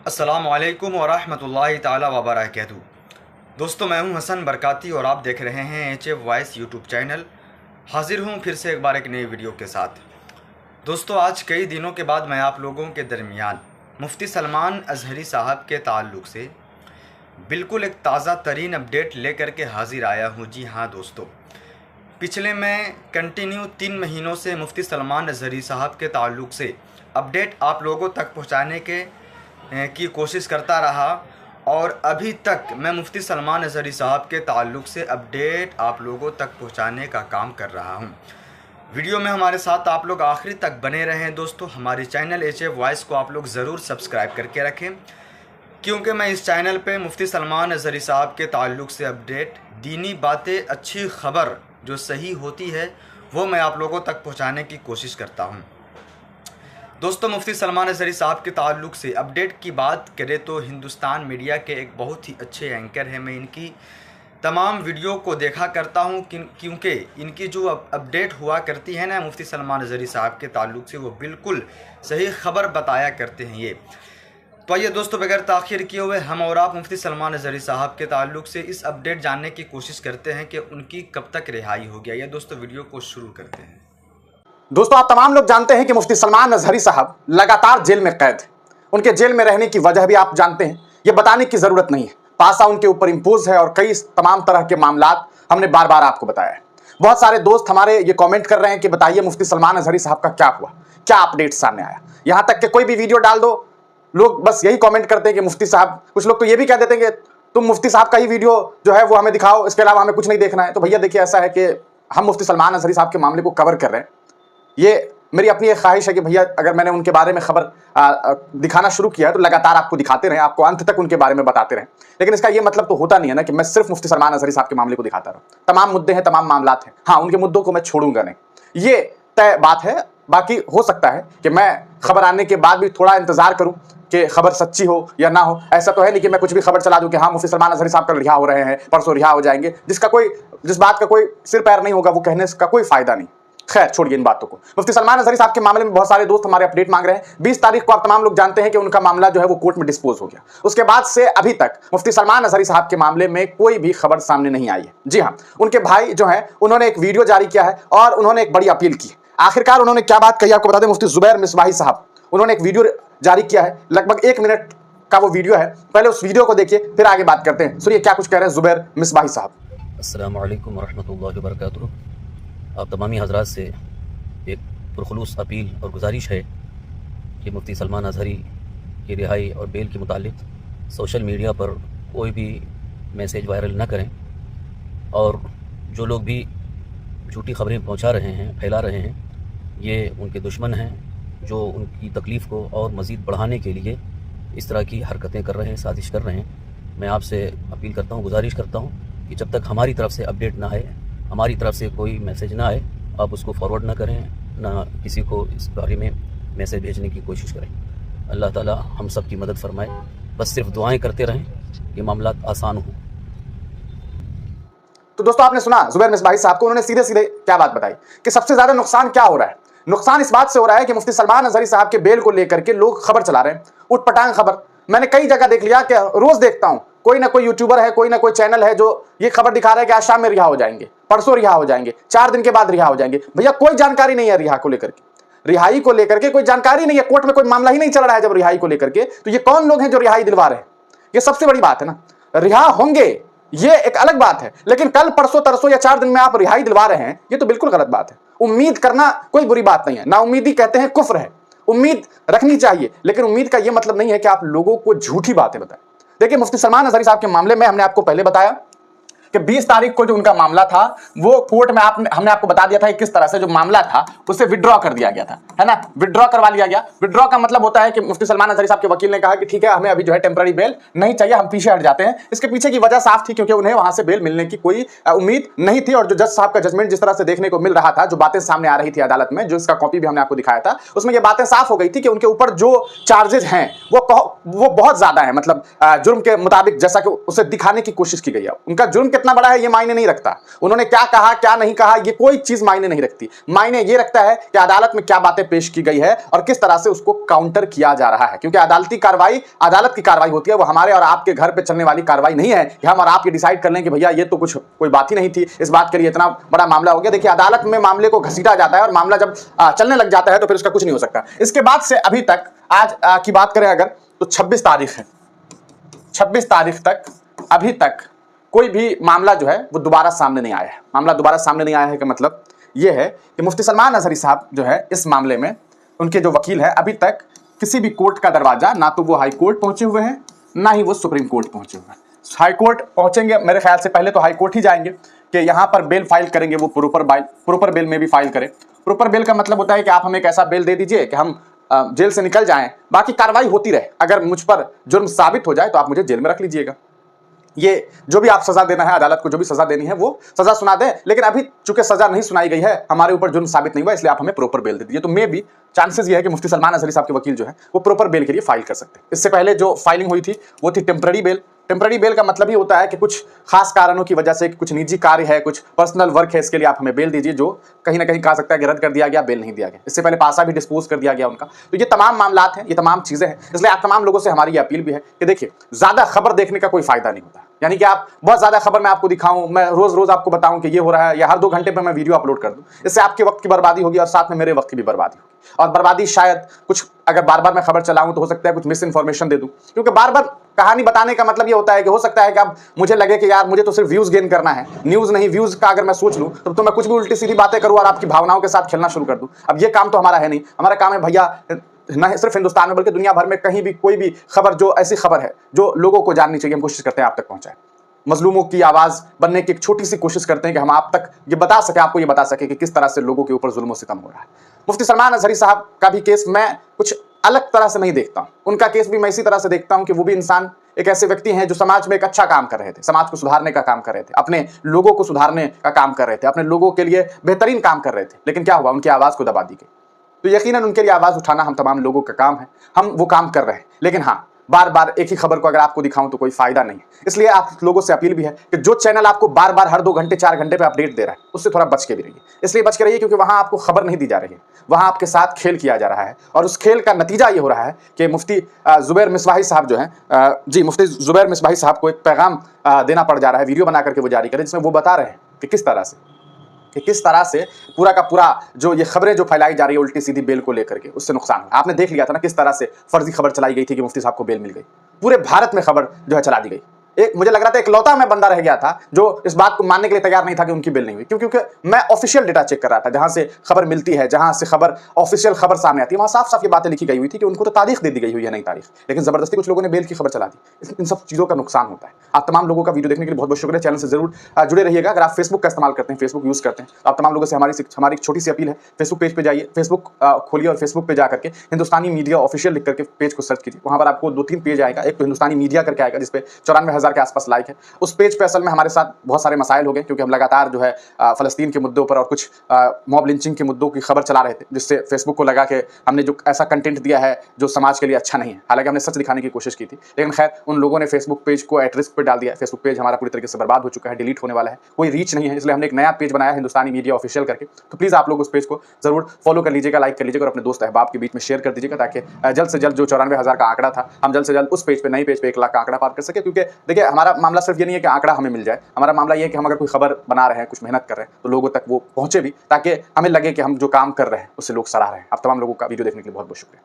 अस्सलामुअलैकुम वरहमतुल्लाहि ताला वबरकातुहू। दोस्तों, मैं हूं हसन बरकाती और आप देख रहे हैं HF वॉइस यूट्यूब चैनल। हाजिर हूं फिर से एक बार एक नई वीडियो के साथ। दोस्तों, आज कई दिनों के बाद मैं आप लोगों के दरमियान मुफ्ती सलमान अज़हरी साहब के ताल्लुक़ से बिल्कुल एक ताज़ा तरीन अपडेट लेकर के हाजिर आया हूं। जी हाँ दोस्तों, पिछले मैं कंटिन्यू 3 महीनों से मुफ्ती सलमान अज़हरी साहब के ताल्लुक़ से अपडेट आप लोगों तक पहुँचाने की कोशिश करता रहा और अभी तक मैं मुफ्ती सलमान अज़हरी साहब के ताल्लुक़ से अपडेट आप लोगों तक पहुंचाने का काम कर रहा हूं। वीडियो में हमारे साथ आप लोग आखिरी तक बने रहें। दोस्तों, हमारे चैनल HF वॉइस को आप लोग ज़रूर सब्सक्राइब करके रखें, क्योंकि मैं इस चैनल पे मुफ्ती सलमान अज़हरी साहब के ताल्लुक़ से अपडेट, दीनी बातें, अच्छी ख़बर जो सही होती है वो मैं आप लोगों तक पहुँचाने की कोशिश करता हूँ। दोस्तों, मुफ्ती सलमान अज़हरी साहब के ताल्लुक़ से अपडेट की बात करें तो हिंदुस्तान मीडिया के एक बहुत ही अच्छे एंकर हैं। मैं इनकी तमाम वीडियो को देखा करता हूं क्योंकि इनकी जो अपडेट हुआ करती है ना मुफ्ती सलमान अज़हरी साहब के ताल्लुक़ से, वो बिल्कुल सही ख़बर बताया करते हैं ये। तो आइए दोस्तों, बगैर ताख़ीर किए हुए हम और आप मुफ्ती सलमान अज़हरी साहब के ताल्लुक़ से इस अपडेट जानने की कोशिश करते हैं कि उनकी कब तक रिहाई हो गया। ये दोस्तों, वीडियो को शुरू करते हैं। दोस्तों, आप तमाम लोग जानते हैं कि मुफ्ती सलमान अज़हरी साहब लगातार जेल में कैद हैं। उनके जेल में रहने की वजह भी आप जानते हैं, ये बताने की ज़रूरत नहीं है। पासा उनके ऊपर इम्पोज है और कई तमाम तरह के मामलात हमने बार बार आपको बताया है। बहुत सारे दोस्त हमारे ये कमेंट कर रहे हैं कि बताइए मुफ्ती सलमान अज़हरी साहब का क्या हुआ, क्या अपडेट सामने आया। यहाँ तक कि कोई भी वीडियो डाल दो, लोग बस यही कॉमेंट करते हैं कि मुफ्ती साहब, कुछ लोग तो ये भी कह देते हैं कि तुम मुफ्ती साहब का ही वीडियो जो है वो हमें दिखाओ, इसके अलावा हमें कुछ नहीं देखना है। तो भैया देखिए, ऐसा है कि हम मुफ्ती सलमान अज़हरी साहब के मामले को कवर कर रहे हैं। ये मेरी अपनी एक ख्वाहिश है कि भैया अगर मैंने उनके बारे में खबर दिखाना शुरू किया है तो लगातार आपको दिखाते रहें, आपको अंत तक उनके बारे में बताते रहें। लेकिन इसका ये मतलब तो होता नहीं है ना कि मैं सिर्फ मुफ्ती सलमान अज़हरी साहब के मामले को दिखाता रहूं। तमाम मुद्दे हैं, तमाम मामलात हैं। हाँ, उनके मुद्दों को मैं छोड़ूंगा नहीं, ये तय बात है। बाकी हो सकता है कि मैं खबर आने के बाद भी थोड़ा इंतजार करूं कि खबर सच्ची हो या ना हो। ऐसा तो है नहीं कि मैं कुछ भी खबर चला दूं कि हाँ मुफ्ती सलमान अज़हरी साहब कल रिहा हो रहे हैं, परसों रिहा हो जाएंगे, जिस बात का कोई सिर पैर नहीं होगा, वो कहने का कोई फायदा नहीं। खैर, छोड़िए इन बातों को। मुफ्ती सलमान अज़हरी साहब के मामले में बहुत सारे दोस्त हमारे अपडेट मांग रहे हैं। 20 तारीख को आप तमाम लोग जानते हैं कि उनका मामला जो है वो कोर्ट में डिस्पोज हो गया। उसके बाद से अभी तक मुफ्ती सलमान अज़हरी साहब के मामले में कोई भी खबर सामने नहीं आई है। जी हाँ, उनके भाई जो है उन्होंने एक वीडियो जारी किया है और उन्होंने एक बड़ी अपील की है। आखिरकार उन्होंने क्या बात कही आपको बता दें। मुफ्ती ज़ुबैर मिसबाही साहब, उन्होंने एक वीडियो जारी किया है, लगभग 1 मिनट का वो वीडियो है। पहले उस वीडियो को देखिए, फिर आगे बात करते हैं। सुनिए क्या कुछ कह रहे हैं ज़ुबैर मिसबाही साहब। अस्सलामु अलैकुम वरहमतुल्लाहि वबरकातुहू। आप तमामी हज़रात से एक पुरखुलूस अपील और गुजारिश है कि मुफ्ती सलमान अज़हरी की रिहाई और बेल के मुतालिक सोशल मीडिया पर कोई भी मैसेज वायरल ना करें, और जो लोग भी झूठी खबरें पहुंचा रहे हैं, फैला रहे हैं, ये उनके दुश्मन हैं जो उनकी तकलीफ़ को और मज़ीद बढ़ाने के लिए इस तरह की हरकतें कर रहे हैं, साजिश कर रहे हैं। मैं आपसे अपील करता हूँ, गुजारिश करता हूँ कि जब तक हमारी तरफ से अपडेट ना आए, हमारी तरफ से कोई मैसेज ना आए, आप उसको फॉरवर्ड ना करें, ना किसी को इस बारे में मैसेज भेजने की कोशिश करें। अल्लाह ताला हम सब की मदद फरमाए। बस सिर्फ दुआएं करते रहें कि मामला आसान हो। तो दोस्तों, आपने सुना ज़ुबैर मिसबाही साहब को, उन्होंने सीधे सीधे क्या बात बताई कि सबसे ज्यादा नुकसान क्या हो रहा है। नुकसान इस बात से हो रहा है कि मुफ्ती सलमान अज़हरी साहब के बेल को लेकर के लोग खबर चला रहे हैं, उटपटांग खबर। मैंने कई जगह देख लिया कि रोज देखता हूं कोई ना कोई यूट्यूबर है, कोई ना कोई चैनल है जो ये खबर दिखा रहा है कि आज शाम में रिहा हो जाएंगे, परसों रिहा हो जाएंगे, 4 दिन के बाद रिहा हो जाएंगे। भैया कोई जानकारी नहीं है रिहा को लेकर के, रिहाई को लेकर के कोई जानकारी नहीं है। कोर्ट में कोई मामला ही नहीं चल रहा है जब रिहाई को लेकर के, तो ये कौन लोग हैं जो रिहाई दिलवा रहे हैं? ये सबसे बड़ी बात है ना। रिहा होंगे ये एक अलग बात है, लेकिन कल परसों तरसों या 4 दिन में आप रिहाई दिलवा रहे हैं, ये तो बिल्कुल गलत बात है। उम्मीद करना कोई बुरी बात नहीं है, ना उम्मीदी कहते हैं कुफ्र है। उम्मीद रखनी चाहिए, लेकिन उम्मीद का यह मतलब नहीं है कि आप लोगों को झूठी बातें बताएं। देखिए, मुफ्ती सलमान अज़हरी साहब के मामले में हमने आपको पहले बताया कि 20 तारीख को जो उनका मामला था वो कोर्ट में हमने आपको बता दिया था कि किस तरह से जो मामला था उसे विड्रॉ कर दिया गया था, है ना। विड्रॉ करवा लिया गया। विड्रॉ का मतलब होता है कि मुफ्ती सलमान अज़हरी साहब के वकील ने कहा कि ठीक है, हमें अभी जो है टेम्पररी बेल नहीं चाहिए, हम पीछे हट जाते हैं। इसके पीछे की वजह साफ थी, क्योंकि उन्हें वहां से बेल मिलने की कोई उम्मीद नहीं थी। और जो जज साहब का जजमेंट जिस तरह से देखने को मिल रहा था, जो बातें सामने आ रही थी अदालत में, जो इसका कॉपी भी हमने आपको दिखाया था, उसमें ये बातें साफ हो गई थी कि उनके ऊपर जो चार्जेज हैं वो बहुत ज्यादा है। मतलब जुर्म के मुताबिक जैसा कि उसे दिखाने की कोशिश की गई है। उनका जुर्म कितना बड़ा है ये मायने नहीं रखता, उन्होंने क्या कहा क्या नहीं कहा ये कोई चीज मायने नहीं रखती। मायने ये रखता है कि अदालत में क्या बातें पेश की गई है और किस तरह से उसको काउंटर किया जा रहा है। क्योंकि अदालती कार्रवाई अदालत की कार्रवाई होती है, वो हमारे और आपके घर पे चलने वाली कार्रवाई नहीं है कि हम और आप ये डिसाइड कर लें कि भैया ये तो कुछ कोई बात ही नहीं थी, इस बात के लिए इतना बड़ा मामला हो गया। देखिए, अदालत में मामले को घसीटा जाता है और मामला जब चलने लग जाता है तो फिर उसका कुछ नहीं हो सकता। इसके बाद से अभी तक आज की बात करें अगर, तो 26 तारीख है, 26 तारीख तक अभी तक कोई भी मामला जो है वो दोबारा सामने नहीं आया है। मामला दोबारा सामने नहीं आया है का मतलब ये है कि मुफ्ती सलमान अजहरी साहब जो है इस मामले में उनके जो वकील है अभी तक किसी भी कोर्ट का दरवाजा, ना तो वो हाई कोर्ट पहुंचे हुए हैं ना ही वो सुप्रीम कोर्ट पहुंचे हुए हैं। हाई कोर्ट पहुंचेंगे मेरे ख्याल से, पहले तो हाई कोर्ट ही जाएंगे कि यहाँ पर बेल फाइल करेंगे, वो प्रॉपर बेल में भी फाइल करें। प्रॉपर बेल का मतलब होता है कि आप हमें एक ऐसा बेल दे दीजिए कि हम जेल से निकल जाएं, बाकी कार्रवाई होती रहे, अगर मुझ पर जुर्म साबित हो जाए तो आप मुझे जेल में रख लीजिएगा। ये जो भी आप सजा देना है, अदालत को जो भी सजा देनी है वो सजा सुना दें, लेकिन अभी चूंकि सजा नहीं सुनाई गई है, हमारे ऊपर जुर्म साबित नहीं हुआ, इसलिए आप हमें प्रॉपर बेल दे दीजिए। तो मे भी चांसेस ये है कि मुफ्ती सलमान अजहरी साहब के वकील जो है वो प्रॉपर बेल के लिए फाइल कर सकते हैं। इससे पहले जो फाइलिंग हुई थी वो थी टेम्पररी बेल। टेम्पररी बेल का मतलब ही होता है कि कुछ खास कारणों की वजह से, कुछ निजी कार्य है, कुछ पर्सनल वर्क है, इसके लिए आप हमें बेल दीजिए, जो कहीं ना कहीं कहा सकता है कि रद्द कर दिया गया, बेल नहीं दिया गया। इससे पहले पासा भी डिस्पोज कर दिया गया उनका। तो ये तमाम मामलात हैं, ये तमाम चीजें हैं, इसलिए आप तमाम लोगों से हमारी ये अपील भी है कि देखिए, ज्यादा खबर देखने का कोई फायदा नहीं होता। यानी कि आप बहुत ज्यादा खबर मैं आपको दिखाऊं, मैं रोज रोज आपको बताऊं कि ये हो रहा है, या हर 2 घंटे पर मैं वीडियो अपलोड कर दूं, इससे आपके वक्त की बर्बादी होगी और साथ में मेरे वक्त की भी बर्बादी होगी। और बर्बादी शायद कुछ, अगर बार बार मैं खबर चलाऊं तो हो सकता है कुछ मिस इन्फॉर्मेशन दे दूं, क्योंकि बार बार कहानी बताने का मतलब ये होता है कि हो सकता है कि अब मुझे लगे कि यार मुझे तो सिर्फ व्यूज गेन करना है, न्यूज नहीं। व्यूज का अगर मैं सोच लूं तो मैं कुछ भी उल्टी सीधी बातें करूं और आपकी भावनाओं के साथ खेलना शुरू कर दूं। अब ये काम तो हमारा है नहीं। हमारा काम है भैया, न सिर्फ हिंदुस्तान में बल्कि दुनिया भर में कहीं भी कोई भी खबर जो ऐसी खबर है जो लोगों को जाननी चाहिए, हम कोशिश करते हैं आप तक पहुंचाएं। मजलूमों की आवाज बनने की एक छोटी सी कोशिश करते हैं कि हम आप तक ये बता सके, आपको ये बता सके कि किस तरह से लोगों के ऊपर जुल्म और सितम हो रहा है। मुफ्ती सलमान अजहरी साहब का भी केस मैं कुछ अलग तरह से नहीं देखता हूं। उनका केस भी मैं इसी तरह से देखता हूं कि वो भी इंसान, एक ऐसे व्यक्ति हैं जो समाज में एक अच्छा काम कर रहे थे, समाज को सुधारने का काम कर रहे थे, अपने लोगों को सुधारने का काम कर रहे थे, अपने लोगों के लिए बेहतरीन काम कर रहे थे। लेकिन क्या हुआ, उनकी आवाज को दबा दी गई। तो यकीनन उनके लिए आवाज उठाना हम तमाम लोगों का काम है, हम वो काम कर रहे हैं। लेकिन हाँ, बार बार एक ही खबर को अगर आपको दिखाऊं तो कोई फायदा नहीं है। इसलिए आप लोगों से अपील भी है कि जो चैनल आपको बार बार हर 2 घंटे 4 घंटे पे अपडेट दे रहा है, उससे थोड़ा बच के भी रहिए। इसलिए बच के रहिए क्योंकि वहां आपको खबर नहीं दी जा रही है, वहां आपके साथ खेल किया जा रहा है। और उस खेल का नतीजा ये हो रहा है कि मुफ्ती जुबैर मिसबाही साहब जो हैं, मुफ्ती जुबैर मिसबाही साहब को एक पैगाम देना पड़ जा रहा है, वीडियो बना करके वो जारी करें, जिसमें वो बता रहे हैं कि किस तरह से पूरा का पूरा जो ये खबरें जो फैलाई जा रही है उल्टी सीधी बेल को लेकर के, उससे नुकसान है। आपने देख लिया था ना किस तरह से फर्जी खबर चलाई गई थी कि मुफ्ती साहब को बेल मिल गई। पूरे भारत में खबर जो है चला दी गई। एक मुझे लग रहा था इकलौता मैं बंदा रह गया था जो इस बात को मानने के लिए तैयार नहीं था कि उनकी बेल नहीं हुई, क्योंकि मैं ऑफिशियल डेटा चेक कर रहा था, जहां से खबर मिलती है, जहां से खबर ऑफिशियल खबर सामने आती है, वहां साफ साफ ये बातें लिखी गई हुई थी कि उनको तो तारीख दे दी गई हुई है, नई तारीख, लेकिन जबरदस्ती कुछ लोगों ने बेल की खबर चला दी। इन सब चीजों का नुकसान होता है। आप तमाम लोगों का वीडियो देखने के लिए बहुत बहुत शुक्रिया। चैनल से जरूर जुड़े रहिएगा। अगर आप फेसबुक का इस्तेमाल करते हैं, फेसबुक यूज करते हैं, तो आप तमाम लोगों से हमारी एक छोटी सी अपील है, फेसबुक पेज पे जाइए, फेसबुक खोलिए और फेसबुक पे जाकर के हिंदुस्तानी मीडिया ऑफिशियल लिख करके पेज को सर्च कीजिए। वहां पर आपको 2-3 पेज आएगा। एक तो हिंदुस्तानी मीडिया करके आएगा जिसपे 94,000 के आसपास लाइक है। उस पेज पे असल में हमारे साथ बहुत सारे मसाइल हो गए, क्योंकि हम लगातार जो है फ़लस्तीन के मुद्दों पर और कुछ मॉब लिंचिंग के मुद्दों की खबर चला रहे थे, जिससे फेसबुक को लगा कि हमने जो ऐसा कंटेंट दिया है जो समाज के लिए अच्छा नहीं है। हालांकि हमने सच दिखाने की कोशिश की थी, लेकिन खैर उन लोगों ने फेसबुक पेज को एट रिस्क पर डाल दिया। फेसबुक पेज हमारा पूरी तरीके से बर्बाद हो चुका है, डिलीट होने वाला है, कोई रीच नहीं है। इसलिए हमने एक नया पेज बनाया हिंदुस्तानी मीडिया ऑफिशियल करके। तो प्लीज़ आप लोग उस पेज को जरूर फॉलो कर लीजिएगा, लाइक कर लीजिएगा और अपने दोस्त अहबाब के बीच में शेयर कर दीजिएगा, ताकि जल्द से जल्द जो 94,000 का आंकड़ा था, हम जल्द से जल्द उस पेज पे, नई पेज पे 1 लाख का आंकड़ा पार कर सके। क्योंकि देखिए, हमारा मामला सिर्फ ये नहीं है कि आंकड़ा हमें मिल जाए, हमारा मामला ये है कि हम अगर कोई खबर बना रहे हैं, कुछ मेहनत कर रहे हैं, तो लोगों तक वो पहुंचे भी, ताकि हमें लगे कि हम जो काम कर रहे हैं उससे लोग सराह रहे हैं। आप तमाम लोगों का वीडियो देखने के लिए बहुत बहुत शुक्रिया।